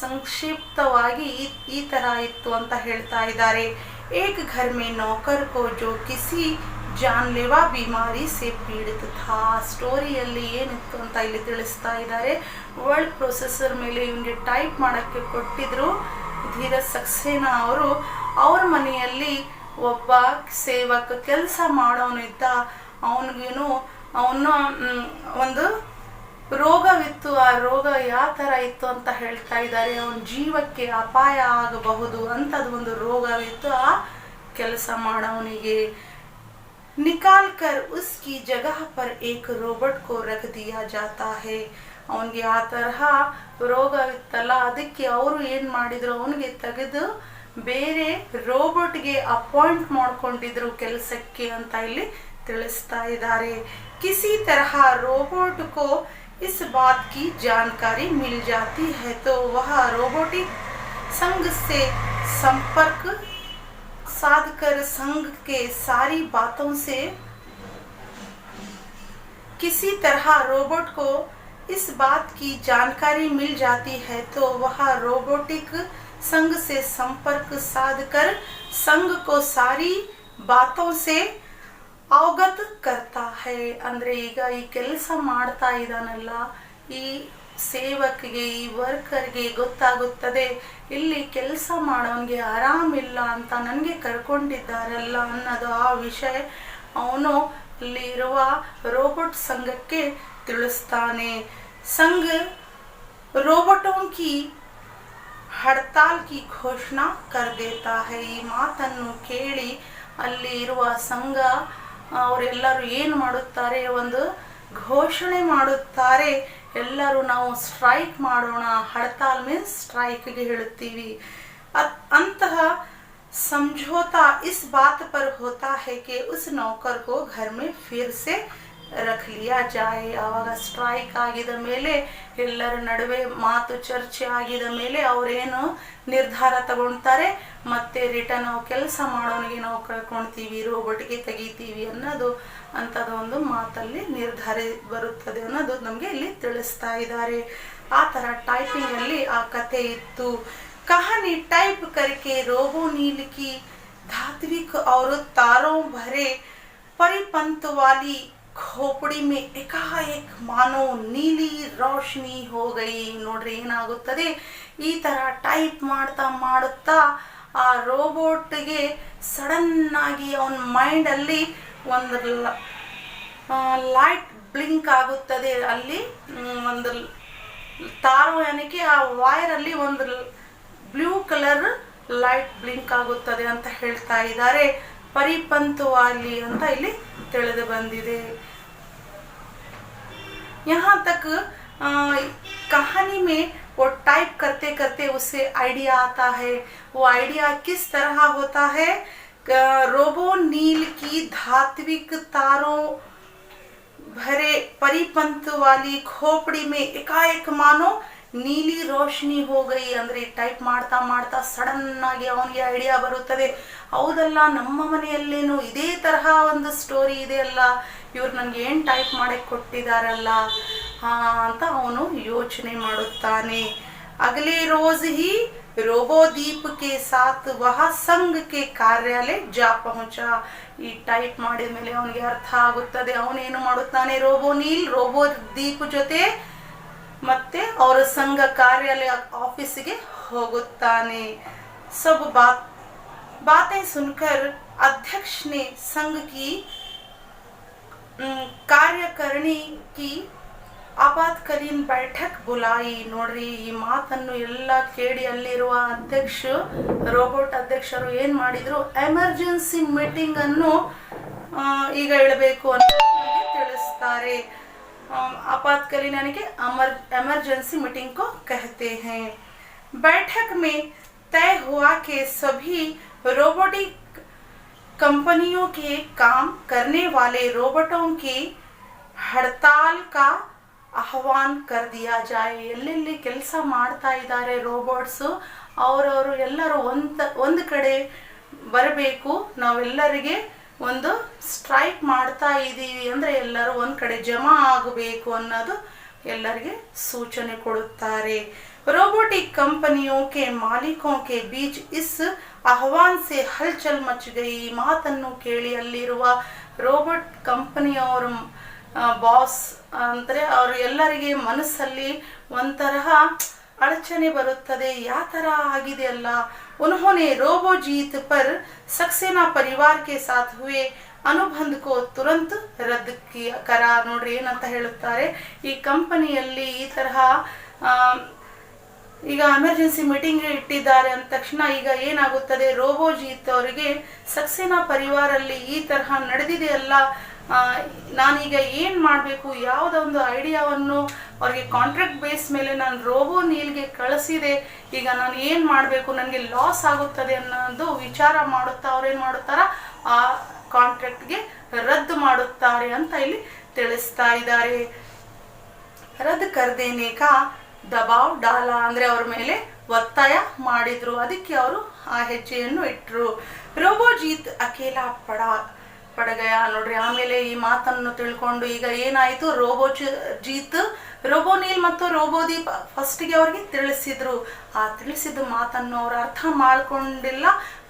ಸಂಕ್ಷಿಪ್ತವಾಗಿ ಈ ತರ ಇತ್ತು ಅಂತ ಹೇಳ್ತಾ ಇದ್ದಾರೆ. ಏಕ್ ಘರ್ ಮೇ ನೌಕರ್ ಕೋ ಜೋ ಕಿಸಿ ಜಾನ್ಲೆವಾ ಬಿಮಾರಿ ಸೆ ಪೀಡಿತ ಥಾ. ಸ್ಟೋರಿಯಲ್ಲಿ ಏನಿತ್ತು ಅಂತ ಇಲ್ಲಿ ತಿಳಿಸ್ತಾ ಇದ್ದಾರೆ. ವರ್ಡ್ ಪ್ರೊಸೆಸರ್ ಮೇಲೆ ಇವನಿಗೆ ಟೈಪ್ ಮಾಡಕ್ಕೆ ಕೊಟ್ಟಿದ್ರು ಧೀರಜ್ ಸಕ್ಸೇನಾ ಅವರು. ಅವ್ರ ಮನೆಯಲ್ಲಿ ಒಬ್ಬ ಸೇವಕ ಕೆಲಸ ಮಾಡೋನಿದ್ದ. ಅವನಿಗೇನು ಒಂದು ರೋಗವಿತ್ತು. ಆ ರೋಗ ಯಾವ ಥರ ಇತ್ತು ಅಂತ ಹೇಳ್ತಾ ಇದ್ದಾರೆ. ಅವನ ಜೀವಕ್ಕೆ ಅಪಾಯ ಆಗಬಹುದು ಅಂಥದ್ದು ಒಂದು ರೋಗವಿತ್ತು ಆ ಕೆಲಸ ಮಾಡೋನಿಗೆ. निकाल कर उसकी जगह पर एक रोबोट को रख दिया जाता है. ಅವನಿಗೆ ಆ ತರಹ ರೋಗವಿತ್ತಲ್ಲ, ಅದಕ್ಕೆ ಅವರು ಏನು ಮಾಡಿದ್ರು, ಅವನಿಗೆ ತೆಗೆದು ಬೇರೆ ರೋಬೋಟ್ಗೆ ಅಪಾಯಿಂಟ್ ಮಾಡ್ಕೊಂಡಿದ್ರು ಕೆಲಸಕ್ಕೆ ಅಂತ ಇಲ್ಲಿ ತಿಳಿಸ್ತಾ ಇದ್ದಾರೆ. ಕಿಸಿ ತರಹ रोबोट को इस बात की जानकारी मिल जाती है तो वह रोबोटिक संघ से संपर्क साधकर संघ के सारी बातों से किसी तरह रोबोट को इस बात की जानकारी मिल जाती है तो वह रोबोटिक संघ से संपर्क साधकर संघ को सारी बातों से ಅವಗತ ಕರ್ತಾ ಹೈ. ಅಂದರೆ ಈಗ ಈ ಕೆಲಸ ಮಾಡ್ತಾ ಇದ್ದಾನಲ್ಲ ಈ ಸೇವಕಿಗೆ, ಈ ವರ್ಕರ್ಗೆ ಗೊತ್ತಾಗುತ್ತದೆ ಇಲ್ಲಿ ಕೆಲಸ ಮಾಡೋನಿಗೆ ಆರಾಮಿಲ್ಲ ಅಂತ ನನಗೆ ಕರ್ಕೊಂಡಿದ್ದಾರಲ್ಲ ಅನ್ನೋದು ಆ ವಿಷಯ ಅವನು ಅಲ್ಲಿ ಇರುವ ರೋಬೋಟ್ ಸಂಘಕ್ಕೆ ತಿಳಿಸ್ತಾನೆ. ಸಂಘ रोबोटों की हड़ताल की घोषणा कर देता है. ಈ ಮಾತನ್ನು ಕೇಳಿ ಅಲ್ಲಿ ಇರುವ ಸಂಘ ಅವರೆಲ್ಲರೂ ಏನು ಮಾಡುತ್ತಾರೆ, ಒಂದು ಘೋಷಣೆ ಮಾಡುತ್ತಾರೆ. ಎಲ್ಲರೂ ನಾವು ಸ್ಟ್ರೈಕ್ ಮಾಡೋಣ. ಹಡ್ತಾಲ್ ಮೀನ್ಸ್ ಸ್ಟ್ರೈಕ್ಗೆ ಹೇಳುತ್ತೀವಿ. अंतः समझौता इस बात पर होता है कि उस नौकर को घर में फिर से रख लिया जाए. ಆವಾಗ ಸ್ಟ್ರೈಕ್ ಆಗಿದ ಮೇಲೆ ಎಲ್ಲರ ನಡುವೆ ಮಾತು ಚರ್ಚೆ ಆಗಿದ ಮೇಲೆ ಅವರೇನು ನಿರ್ಧಾರ ತಗೊಳ್ತಾರೆ, ಮತ್ತೆ ರಿಟರ್ನ್ ನಾವು ಕೆಲಸ ಮಾಡೋನಿಗೆ ನಾವು ಕಳ್ಕೊಳ್ತೀವಿ, ರೋಬೋಟ್ಗೆ ತೆಗಿತೀವಿ ಅನ್ನೋದು ಅಂಥದ್ದು ಒಂದು ಮಾತಲ್ಲಿ ನಿರ್ಧಾರ ಬರುತ್ತದೆ ಅನ್ನೋದು ನಮಗೆ ಇಲ್ಲಿ ತಿಳಿಸ್ತಾ ಇದ್ದಾರೆ. ಆ ಥರ ಟೈಪಿಂಗಲ್ಲಿ ಆ ಕತೆ ಇತ್ತು. कहानी टाइप करके रोबो नील की धात्विक और तारों भरे परिपंत वाली खोपड़ी में एकाएक मानो नीली रोशनी हो गई. ನೋಡ್ರಿ ಏನಾಗುತ್ತದೆ, ಈ ತರ ಟೈಪ್ ಮಾಡ್ತಾ ಮಾಡುತ್ತಾ ಆ ರೋಬೋಟ್ಗೆ ಸಡನ್ ಆಗಿ ಅವನ ಮೈಂಡ್ ಅಲ್ಲಿ ಒಂದು ಲೈಟ್ ಬ್ಲಿಂಕ್ ಆಗುತ್ತದೆ. ಅಲ್ಲಿ ಒಂದು ತಾರೋ ಏನಕ್ಕೆ ಆ ವೈರ್ ಅಲ್ಲಿ ಒಂದು ಬ್ಲೂ ಕಲರ್ ಲೈಟ್ ಬ್ಲಿಂಕ್ ಆಗುತ್ತದೆ ಅಂತ ಹೇಳ್ತಾ ಇದ್ದಾರೆ. ಪರಿಪಂತವಾಲಿ ಅಂತ ಇಲ್ಲಿ ತಿಳಿದು ಬಂದಿದೆ. यहाँ तक कहानी में वो टाइप करते करते उसे आइडिया आता है. वो आइडिया किस तरह होता है, रोबो नील की धात्विक तारों भरे परिपंत वाली खोपड़ी में एकाएक मानो ನೀಲಿ ರೋಶನಿ ಹೋಗೈ. ಅಂದರೆ ಟೈಪ್ ಮಾಡ್ತಾ ಮಾಡ್ತಾ ಸಡನ್ ಆಗಿ ಅವನಿಗೆ ಐಡಿಯಾ ಬರುತ್ತದೆ, ಹೌದಲ್ಲ ನಮ್ಮ ಮನೆಯಲ್ಲೇನು ಇದೇ ತರಹ ಒಂದು ಸ್ಟೋರಿ ಇದೆ ಅಲ್ಲ, ಇವ್ರು ನನಗೆ ಏನು ಟೈಪ್ ಮಾಡಕ್ಕೆ ಕೊಟ್ಟಿದ್ದಾರಲ್ಲ ಅಂತ ಅವನು ಯೋಚನೆ ಮಾಡುತ್ತಾನೆ. ಅಗಲೇ ರೋಜ್ ಹಿ रोबोदीप के साथ वह संघ के कार्यालय जा पहुंचा. ಈ ಟೈಪ್ ಮಾಡಿದ ಮೇಲೆ ಅವನಿಗೆ ಅರ್ಥ ಆಗುತ್ತದೆ, ಅವನೇನು ಮಾಡುತ್ತಾನೆ, ರೋಬೋ ನೀಲ್ ರೋಬೋದೀಪ್ ಜೊತೆ ಮತ್ತೆ ಅವರ ಸಂಘ ಕಾರ್ಯಾಲಯ ಆಫೀಸಿಗೆ ಹೋಗುತ್ತಾನೆ. सब बातें सुनकर अध्यक्ष ने संघ की कार्यकारिणी की ಆಪಾತ್ಕಾಲೀನ बैठक बुलाई. ನೋಡ್ರಿ ಈ ಮಾತನ್ನು ಎಲ್ಲ ಕೇಳಿ ಅಲ್ಲಿರುವ ರೋಬೋಟ್ ಅಧ್ಯಕ್ಷರು ಏನ್ ಮಾಡಿದ್ರು, ಎಮರ್ಜೆನ್ಸಿ ಮೀಟಿಂಗ್ ಅನ್ನು ಈಗ ಇಡಬೇಕು ಅಂತ ತಿಳಿಸ್ತಾರೆ. आपातकालीन यानी कि एमरजेंसी मीटिंग को कहते हैं. बैठक में तय हुआ कि सभी रोबोटिक कंपनियों के काम करने वाले रोबोटों की हड़ताल का ಆಹ್ವಾನ್ ಕರ್ ದಿಯಾ ಜಾಯ್. ಎಲ್ಲೆಲ್ಲಿ ಕೆಲಸ ಮಾಡ್ತಾ ಇದ್ದಾರೆ ರೋಬೋಟ್ಸು ಅವರವರು ಎಲ್ಲರೂ ಒಂದು ಕಡೆ ಬರಬೇಕು. ನಾವೆಲ್ಲರಿಗೆ ಒಂದು ಸ್ಟ್ರೈಕ್ ಮಾಡ್ತಾ ಇದ್ದೀವಿ ಅಂದರೆ ಎಲ್ಲರೂ ಒಂದು ಕಡೆ ಜಮಾ ಆಗಬೇಕು ಅನ್ನೋದು ಎಲ್ಲರಿಗೆ सूचने ಕೊಡುತ್ತಾರೆ. रोबोटिक कंपनियों के मालिकों के बीच इस आह्वान से हलचल मच गई. ಮಾತನ್ನು ಕೇಳಿ ಅಲ್ಲಿರುವ ರೋಬೋಟ್ ಕಂಪನಿಯವರು ಬಾಸ್ ಅಂದರೆ ಅವರು ಎಲ್ಲರಿಗೆ ಮನಸ್ಸಲ್ಲಿ ಒಂಥರ ಅಡಚಣೆ ಬರುತ್ತದೆ. ಯಾವ ಥರ ಆಗಿದೆ ಅಲ್ಲ. उन्होंने रोबोजीत पर सक्सेना परिवार के साथ हुए ಅನುಬಂಧ ಕೋ ತುರಂತ ರದ್ದು ಕರ. ನೋಡ್ರಿ ಏನಂತ ಹೇಳುತ್ತಾರೆ, ಈ ಕಂಪನಿಯಲ್ಲಿ ಈ ತರಹ ಈಗ ಎಮರ್ಜೆನ್ಸಿ ಮೀಟಿಂಗ್ ಇಟ್ಟಿದ್ದಾರೆ ಅಂದ ತಕ್ಷಣ ಈಗ ಏನಾಗುತ್ತದೆ, ರೋಬೋಜೀತ್ ಅವರಿಗೆ ಸಕ್ಸೇನಾ ಪರಿವಾರಲ್ಲಿ ಈ ತರಹ ನಡೆದಿದೆಯಲ್ಲ, ನಾನೀಗ ಏನು ಮಾಡಬೇಕು, ಯಾವುದೊಂದು ಐಡಿಯಾವನ್ನು ಅವ್ರಿಗೆ ಕಾಂಟ್ರಾಕ್ಟ್ ಬೇಸ್ ಮೇಲೆ ನಾನು ರೋಬೋ ನೀಲ್ಗೆ ಕಳಿಸಿದೆ, ಈಗ ನಾನು ಏನು ಮಾಡಬೇಕು, ನನಗೆ ಲಾಸ್ ಆಗುತ್ತದೆ ಅನ್ನೋದು ವಿಚಾರ ಮಾಡುತ್ತಾ ಅವ್ರೇನು ಮಾಡುತ್ತಾರ, ಆ ಕಾಂಟ್ರಾಕ್ಟ್ಗೆ ರದ್ದು ಮಾಡುತ್ತಾರೆ ಅಂತ ಇಲ್ಲಿ ತಿಳಿಸ್ತಾ ಇದ್ದಾರೆ. ರದ್ದು ಕರ್ದೇನೆ ಕಾ ದಬಾವ್ ಡಾಲ ಅಂದರೆ ಅವ್ರ ಮೇಲೆ ಒತ್ತಾಯ ಮಾಡಿದ್ರು, ಅದಕ್ಕೆ ಅವರು ಆ ಹೆಜ್ಜೆಯನ್ನು ಇಟ್ಟರು. ರೋಬೋಜೀತ್ ಅಕೇಲಾ ಪಡಗಯ. ನೋಡ್ರಿ ಆಮೇಲೆ ಈ ಮಾತನ್ನು ತಿಳ್ಕೊಂಡು ಈಗ ಏನಾಯಿತು, ರೋಬೋಜೀತ್ ರೋಬೋನೀಲ್ ಮತ್ತು ರೋಬೋದೀಪ್ ಫಸ್ಟಿಗೆ ಅವ್ರಿಗೆ ತಿಳಿಸಿದ್ರು. ಆ ತಿಳಿಸಿದ ಮಾತನ್ನು ಅವ್ರು ಅರ್ಥ ಮಾಡ್ಕೊಂಡಿಲ್ಲ,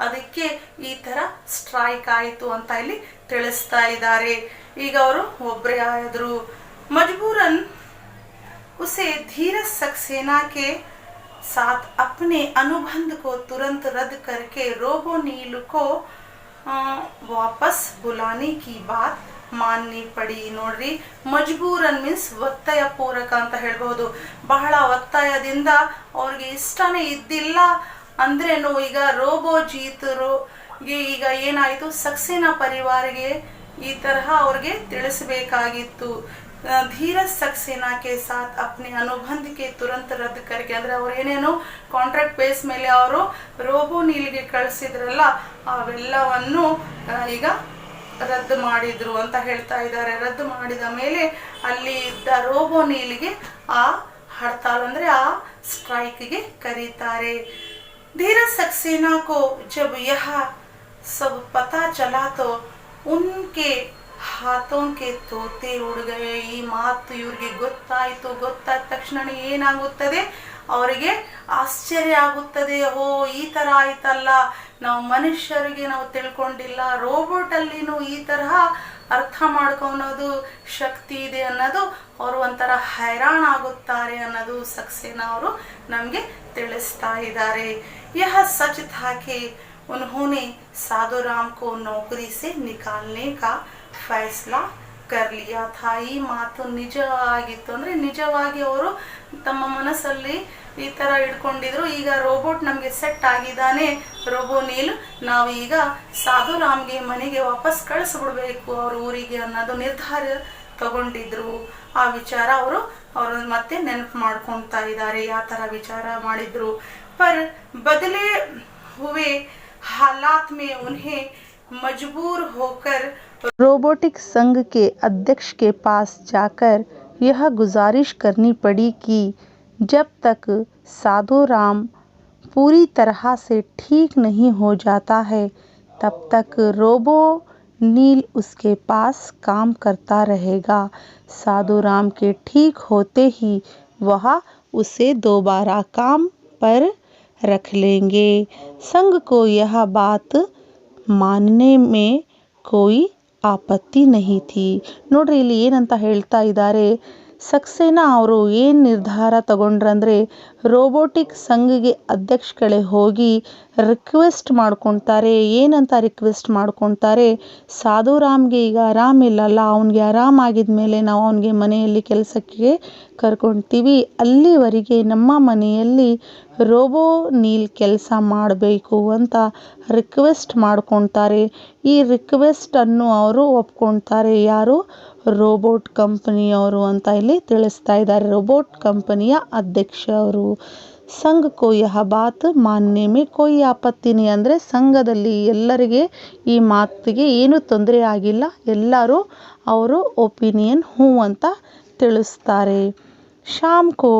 ಅದಕ್ಕೆ ಈ ಥರ ಸ್ಟ್ರೈಕ್ ಆಯಿತು ಅಂತ ಇಲ್ಲಿ ತಿಳಿಸ್ತಾ ಇದ್ದಾರೆ. ಈಗ ಅವರು ಒಬ್ಬರೇ ಆದರು. ಮಜಬೂರನ್ उसे धीरज सक्सेना के साथ अपने अनुबंध को तुरंत रद्द करके रोबोनील को वापस बुलाने की बात ಮಾನ್ನಿ ಪಡಿ. ನೋಡ್ರಿ ಮಜ್ಬೂರನ್ ಮೀನ್ಸ್ ಒತ್ತಾಯ ಪೂರಕ ಅಂತ ಹೇಳ್ಬಹುದು. ಬಹಳ ಒತ್ತಾಯದಿಂದ ಅವ್ರಿಗೆ ಇಷ್ಟನೇ ಇದ್ದಿಲ್ಲ ಅಂದ್ರೇನು, ಈಗ ರೋಬೋಜೀತರಿಗೆ ಈಗ ಏನಾಯಿತು, ಸಕ್ಸೇನಾ ಪರಿವಾರಿಗೆ ಈ ತರಹ ಅವ್ರಿಗೆ ತಿಳಿಸಬೇಕಾಗಿತ್ತು. ಧೀರಜ್ सक्सेना के साथ अपने अनुबंध के तुरंत रद्द करके ಅಂದರೆ ಅವ್ರು ಏನೇನು ಕಾಂಟ್ರಾಕ್ಟ್ ಬೇಸ್ ಮೇಲೆ ಅವರು ರೋಬೋನೀಲ್ಗೆ ಕಳಿಸಿದ್ರಲ್ಲ ಅವೆಲ್ಲವನ್ನು ಈಗ ರದ್ದು ಮಾಡಿದ್ರು ಅಂತ ಹೇಳ್ತಾ ಇದ್ದಾರೆ. ರದ್ದು ಮಾಡಿದ ಮೇಲೆ ಅಲ್ಲಿ ಇದ್ದ ರೋಬೋನೀಲ್ಗೆ ಆ ಹಡ್ತಾಲ್ ಅಂದರೆ ಆ ಸ್ಟ್ರೈಕ್ಗೆ ಕರೀತಾರೆ. ಧೀರಜ್ सक्सेना को जब यह सब पता चला तो उनके ಹಾತೋಂಕೆ ತೋತೆ ಉಡುಗವೆ. ಈ ಮಾತು ಇವ್ರಿಗೆ ಗೊತ್ತಾದ ತಕ್ಷಣ ಏನಾಗುತ್ತದೆ, ಅವರಿಗೆ ಆಶ್ಚರ್ಯ ಆಗುತ್ತದೆ. ಓ ಈ ಥರ ಆಯ್ತಲ್ಲ, ನಾವು ಮನುಷ್ಯರಿಗೆ ನಾವು ತಿಳ್ಕೊಂಡಿಲ್ಲ, ರೋಬೋಟಲ್ಲಿನೂ ಈ ತರಹ ಅರ್ಥ ಮಾಡ್ಕೊಳೋದು ಶಕ್ತಿ ಇದೆ ಅನ್ನೋದು ಅವರು ಒಂಥರ ಹೈರಾಣ ಆಗುತ್ತಾರೆ ಅನ್ನೋದು सक्सेना ಅವರು ನಮಗೆ ತಿಳಿಸ್ತಾ ಇದ್ದಾರೆ. ಯಹ ಸಚ್ ಥಾ ಕೆ ಉನ್ಹೋನೆ ಸಾಧುರಾಮ್ ಕೋ ನೌಕರಿ ಸೆ ನಿಕಾಲ್ನೆ ಕಾ ಫೈಸ್ಲಾ ಕರ್ಲಿಯಾ ಥಾ. ಈ ಮಾತು ನಿಜವಾಗಿತ್ತು ಅಂದರೆ ನಿಜವಾಗಿ ಅವರು ತಮ್ಮ ಮನಸ್ಸಲ್ಲಿ ಈ ಥರ ಇಟ್ಕೊಂಡಿದ್ರು. ಈಗ ರೋಬೋಟ್ ನಮಗೆ ಸೆಟ್ ಆಗಿದ್ದಾನೆ, ರೋಬೋನೀಲ್, ನಾವು ಈಗ ಸಾಧುರಾಮ್ಗೆ ಮನೆಗೆ ವಾಪಸ್ ಕಳಿಸ್ಬಿಡ್ಬೇಕು ಅವ್ರ ಊರಿಗೆ ಅನ್ನೋದು ನಿರ್ಧಾರ ತಗೊಂಡಿದ್ರು. ಆ ವಿಚಾರ ಅವರು ಮತ್ತೆ ನೆನಪು ಮಾಡ್ಕೊತಾ ಇದ್ದಾರೆ, ಯಾವ ಥರ ವಿಚಾರ ಮಾಡಿದ್ರು. ಪರ್ ಬದಲೇ ಹುವೆ हालात में उन्हें मजबूर होकर रोबोटिक संघ के अध्यक्ष के पास जाकर यह गुजारिश करनी पड़ी कि जब तक साधुराम पूरी तरह से ठीक नहीं हो जाता है तब तक रोबोनील उसके पास काम करता रहेगा. साधुराम के ठीक होते ही वह उसे दोबारा काम पर रख लेंगे. संघ को यह बात मानने में कोई आपत्ति नहीं थी. ನೋಡ್ರಿ ಇಲ್ಲಿ ಏನಂತ ಹೇಳ್ತಾ ಇದ್ದಾರೆ, सक्सेना ಅವರು ಏನು ನಿರ್ಧಾರ ತಗೊಂಡ್ರಂದ್ರೆ ರೋಬೋಟಿಕ್ ಸಂಘಗೆ ಅಧ್ಯಕ್ಷಗಳೇ ಹೋಗಿ ರಿಕ್ವೆಸ್ಟ್ ಮಾಡ್ಕೊತಾರೆ. ಏನಂತ ರಿಕ್ವೆಸ್ಟ್ ಮಾಡ್ಕೊತಾರೆ, ಸಾಧುರಾಮ್ಗೆ ಈಗ ಆರಾಮಿಲ್ಲಲ್ಲ, ಅವನಿಗೆ ಆರಾಮಾಗಿದ ಮೇಲೆ ನಾವು ಅವನಿಗೆ ಮನೆಯಲ್ಲಿ ಕೆಲಸಕ್ಕೆ ಕರ್ಕೊಳ್ತೀವಿ, ಅಲ್ಲಿವರೆಗೆ ನಮ್ಮ ಮನೆಯಲ್ಲಿ ರೋಬೋನೀಲ್ ಕೆಲಸ ಮಾಡಬೇಕು ಅಂತ ರಿಕ್ವೆಸ್ಟ್ ಮಾಡ್ಕೊತಾರೆ. ಈ ರಿಕ್ವೆಸ್ಟನ್ನು ಅವರು ಒಪ್ಕೊಳ್ತಾರೆ. ಯಾರು, ರೋಬೋಟ್ ಕಂಪನಿಯವರು ಅಂತ ಇಲ್ಲಿ ತಿಳಿಸ್ತಾ ಇದ್ದಾರೆ, ರೋಬೋಟ್ ಕಂಪನಿಯ ಅಧ್ಯಕ್ಷ ಅವರು. ಸಂಘ ಕೋ ಯಹ ಬಾತ್ ಮಾನ್ನೆ ಮೇ ಕೋಯಿ ಆಪತ್ತಿ ನಹೀ ಅಂದರೆ ಸಂಘದಲ್ಲಿ ಎಲ್ಲರಿಗೆ ಈ ಮಾತಿಗೆ ಏನು ತೊಂದರೆ ಆಗಿಲ್ಲ, ಎಲ್ಲರೂ ಅವರು ಒಪಿನಿಯನ್ ಹ್ಞೂ ಅಂತ ತಿಳಿಸ್ತಾರೆ. ಶಾಮ್ ಕೋ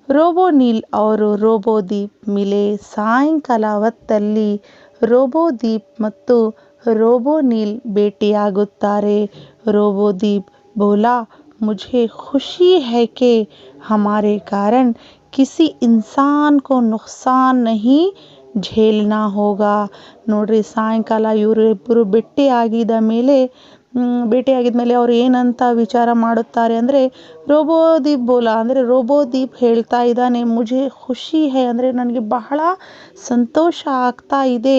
ರೋಬೋನೀಲ್ ಅವರು ರೋಬೋದೀಪ್ ಮಿಲೆ. ಸಾಯಂಕಾಲ ಹೊತ್ತಲ್ಲಿ ರೋಬೋದೀಪ್ ಮತ್ತು ರೋಬೋನೀಲ್ ಭೇಟಿಯಾಗುತ್ತಾರೆ. ರೋಬೋದೀಪ್ ಬೋಲಾ, मुझे खुशी है कि हमारे कारण किसी इंसान को नुकसान नहीं झेलना होगा. ನೋಡ್ರಿ, ಸಾಯಂಕಾಲ ಇವರಿಬ್ಬರು ಭೇಟಿಯಾಗಿದ್ಮೇಲೆ ಅವ್ರು ಏನಂತ ವಿಚಾರ ಮಾಡುತ್ತಾರೆ ಅಂದರೆ, ರೋಬೋದೀಪ್ ಬೋಲಾ ಅಂದರೆ ರೋಬೋದೀಪ್ ಹೇಳ್ತಾ ಇದ್ದಾನೆ, ಮುझे ಖುಷಿ ಹೈ ಅಂದರೆ ನನಗೆ ಬಹಳ ಸಂತೋಷ ಆಗ್ತಾ ಇದೆ,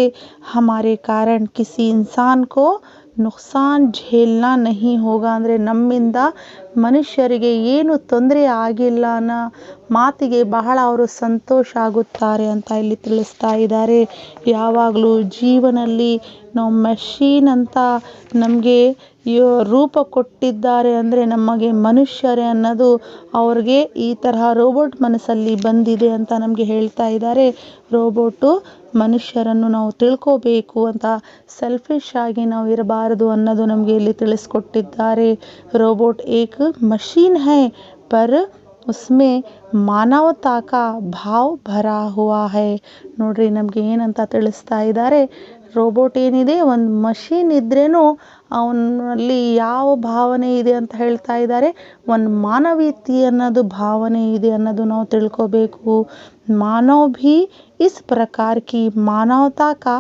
ಹಮಾರೆ ಕಾರಣ ಕಿಸಿ ಇನ್ಸಾನ್ ಕೋ ನುಕ್ಸಾನ್ ಝೇಲ್ನಾ ನಹಿ ಹೋಗಾ ಅಂದರೆ ನಮ್ಮಿಂದ ಮನುಷ್ಯರಿಗೆ ಏನು ತೊಂದರೆ ಆಗಿಲ್ಲ ಅನ್ನೋ ಮಾತಿಗೆ ಬಹಳ ಅವರು ಸಂತೋಷ ಆಗುತ್ತಾರೆ ಅಂತ ಇಲ್ಲಿ ತಿಳಿಸ್ತಾ ಇದ್ದಾರೆ. ಯಾವಾಗಲೂ ಜೀವನದಲ್ಲಿ ನಾವು ಮೆಷೀನ್ ಅಂತ ನಮಗೆ ರೂಪ ಕೊಟ್ಟಿದ್ದಾರೆ ಅಂದರೆ ನಮಗೆ ಮನುಷ್ಯರೇ ಅನ್ನೋದು ಅವ್ರಿಗೆ ಈ ತರಹ ರೋಬೋಟ್ ಮನಸ್ಸಲ್ಲಿ ಬಂದಿದೆ ಅಂತ ನಮಗೆ ಹೇಳ್ತಾ ಇದ್ದಾರೆ. ರೋಬೋಟು ಮನುಷ್ಯರನ್ನು ನಾವು ತಿಳ್ಕೋಬೇಕು ಅಂತ, ಸೆಲ್ಫಿಶ್ ಆಗಿ ನಾವು ಇರಬಾರದು ಅನ್ನೋದು ನಮಗೆ ಇಲ್ಲಿ ತಿಳಿಸ್ಕೊಟ್ಟಿದ್ದಾರೆ. ರೋಬೋಟ್ ಏಕ್ ಮಷೀನ್ ಹೈ ಪರ್ ಉಸ್ಮೆ ಮಾನವತಾ ಕಾ ಭಾವ್ ಭರಾ ಹುವಾ ಹೈ. ನೋಡ್ರಿ, ನಮಗೆ ಏನಂತ ತಿಳಿಸ್ತಾ ಇದ್ದಾರೆ, ರೋಬೋಟ್ ಏನಿದೆ ಒಂದು ಮಷೀನ್ ಇದ್ರೇನು ಅವನಲ್ಲಿ ಯಾವ ಭಾವನೆ ಇದೆ ಅಂತ ಹೇಳ್ತಾ ಇದ್ದಾರೆ, ಒಂದು ಮಾನವೀಯತೆ ಅನ್ನೋದು ಭಾವನೆ ಇದೆ ಅನ್ನೋದು ನಾವು ತಿಳ್ಕೋಬೇಕು. ಮಾನವ್ ಭಿ ಇಸ್ ಪ್ರಕಾರ ಕಿ ಮಾನವತಾ ಕಾ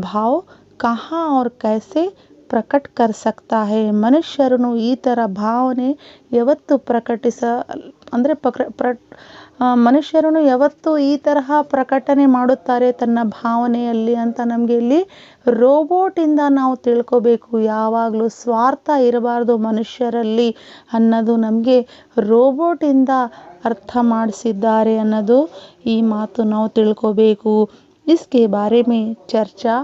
ಭಾವ್ ಕಹಾ ಔರ್ ಕೈಸೆ ಪ್ರಕಟ ಕರ್ ಸಕ್ತಾ ಹೈ. ಮನುಷ್ಯರನ್ನು ಈ ಥರ ಭಾವನೆ ಯಾವತ್ತು ಮನುಷ್ಯರನ್ನು ಯಾವತ್ತು ಈ ತರಹ ಪ್ರಕಟಣೆ ಮಾಡುತ್ತಾರೆ ತನ್ನ ಭಾವನೆಯಲ್ಲಿ ಅಂತ ನಮಗೆ ಇಲ್ಲಿ ರೋಬೋಟಿಂದ ನಾವು ತಿಳ್ಕೋಬೇಕು. ಯಾವಾಗಲೂ ಸ್ವಾರ್ಥ ಇರಬಾರ್ದು ಮನುಷ್ಯರಲ್ಲಿ ಅನ್ನೋದು ನಮಗೆ ರೋಬೋಟಿಂದ ಅರ್ಥ ಮಾಡಿಸಿದ್ದಾರೆ ಅನ್ನೋದು ಈ ಮಾತು ನಾವು ತಿಳ್ಕೋಬೇಕು. ಇಸ್ಕೆ ಬಾರೆ ಮೇ ಚರ್ಚಾ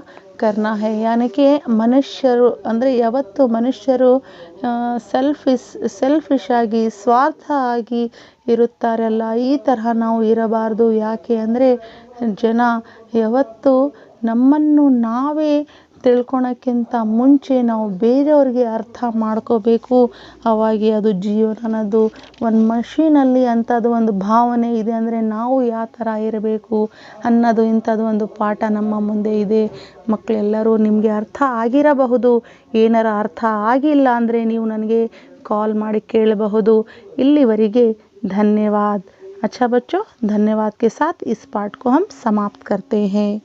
ಕರ್ನಾ ಹೈ. ಯಾನಕ್ಕೆ ಮನುಷ್ಯರು ಅಂದರೆ ಯಾವತ್ತು ಮನುಷ್ಯರು ಸೆಲ್ಫಿಶ್ ಆಗಿ ಸ್ವಾರ್ಥ ಆಗಿ ಇರುತ್ತಾರಲ್ಲ, ಈ ತರಹ ನಾವು ಇರಬಾರ್ದು. ಯಾಕೆ ಅಂದರೆ ಜನ ಯಾವತ್ತು ನಮ್ಮನ್ನು ನಾವೇ ತಿಳ್ಕೊಳಕ್ಕಿಂತ ಮುಂಚೆ ನಾವು ಬೇರೆಯವ್ರಿಗೆ ಅರ್ಥ ಮಾಡ್ಕೋಬೇಕು. ಅವಾಗಿ ಅದು ಜೀವನ ಅನ್ನೋದು ಒಂದು ಮಷೀನಲ್ಲಿ ಅಂಥದ್ದು ಒಂದು ಭಾವನೆ ಇದೆ ಅಂದರೆ ನಾವು ಯಾವ ಥರ ಇರಬೇಕು ಅನ್ನೋದು ಇಂಥದ್ದು ಒಂದು ಪಾಠ ನಮ್ಮ ಮುಂದೆ ಇದೆ. ಮಕ್ಕಳೆಲ್ಲರೂ ನಿಮಗೆ ಅರ್ಥ ಆಗಿರಬಹುದು. ಏನಾರ ಅರ್ಥ ಆಗಿಲ್ಲ ಅಂದರೆ ನೀವು ನನಗೆ ಕಾಲ್ ಮಾಡಿ ಕೇಳಬಹುದು. ಇಲ್ಲಿವರೆಗೆ धन्यवाद. अच्छा बच्चों, धन्यवाद के साथ इस पाठ को हम समाप्त करते हैं.